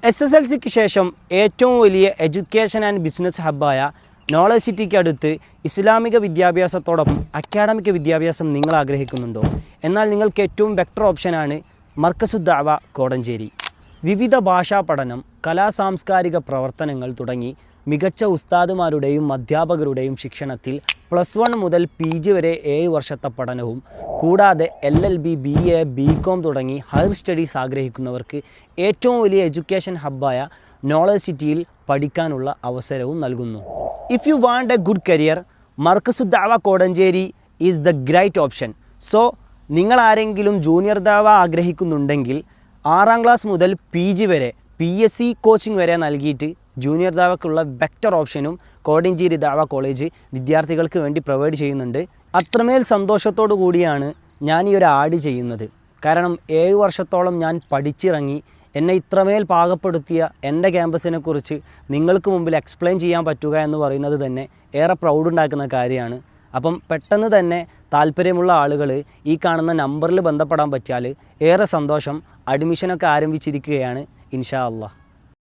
SSLCക്ക് ശേഷം ഏറ്റവും വലിയ എഡ്യൂക്കേഷൻ ആൻഡ് ബിസിനസ് ഹബ്ബായ നോളജ് സിറ്റിക്ക് അടുത്ത് ഇസ്ലാമിക വിദ്യാഭ്യാസത്തോടൊപ്പം അക്കാഡമിക് വിദ്യാഭ്യാസം നിങ്ങൾ ആഗ്രഹിക്കുന്നുണ്ടോ? എന്നാൽ നിങ്ങൾക്ക് ഏറ്റവും ബെറ്റർ ഓപ്ഷനാണ് മർക്കസുദ്ദഅവ കോടഞ്ചേരി. വിവിധ ഭാഷാ പഠനം, കലാസാംസ്കാരിക പ്രവർത്തനങ്ങൾ തുടങ്ങി മികച്ച ഉസ്താദുമാരുടെയും അധ്യാപകരുടെയും ശിക്ഷണത്തിൽ +1 മുതൽ PG വരെ 7 വർഷത്തെ പഠനവും കൂടാതെ LLB, BA, BCom തുടങ്ങി ഹയർ സ്റ്റഡീസ് ആഗ്രഹിക്കുന്നവർക്ക് ഏറ്റവും വലിയ എഡ്യൂക്കേഷൻ ഹബ്ബായ നോളജ് സിറ്റിയിൽ പഠിക്കാനുള്ള അവസരവും നൽകുന്നു. If you want a good career, Markazuddawa Kodanchery is the great option. So നിങ്ങൾ ആരെങ്കിലും ജൂനിയർ ദഅവ ആഗ്രഹിക്കുന്നുണ്ടെങ്കിൽ 6ാം ക്ലാസ് മുതൽ PG വരെ PSC കോച്ചിങ് വരെ നൽകിയിട്ട് ജൂനിയർ ദഅവക്കുള്ള ബെറ്റർ ഓപ്ഷനും കോടഞ്ചേരി ദഅവ കോളേജ് വിദ്യാർത്ഥികൾക്ക് വേണ്ടി പ്രൊവൈഡ് ചെയ്യുന്നുണ്ട്. അത്രമേൽ സന്തോഷത്തോടു കൂടിയാണ് ഞാൻ ഈ ഒരു ആഡ് ചെയ്യുന്നത്. കാരണം 7 വർഷത്തോളം ഞാൻ പഠിച്ചിറങ്ങി എന്നെ ഇത്രമേൽ പാകപ്പെടുത്തിയ എൻ്റെ ക്യാമ്പസിനെക്കുറിച്ച് നിങ്ങൾക്ക് മുമ്പിൽ എക്സ്പ്ലെയിൻ ചെയ്യാൻ പറ്റുക എന്ന് പറയുന്നത് തന്നെ ഏറെ പ്രൗഡുണ്ടാക്കുന്ന കാര്യമാണ്. അപ്പം പെട്ടെന്ന് തന്നെ താല്പര്യമുള്ള ആളുകൾ ഈ കാണുന്ന നമ്പറിൽ ബന്ധപ്പെടാൻ പറ്റിയാൽ ഏറെ സന്തോഷം. അഡ്മിഷനൊക്കെ ആരംഭിച്ചിരിക്കുകയാണ് ഇൻഷാ അല്ലാഹ്.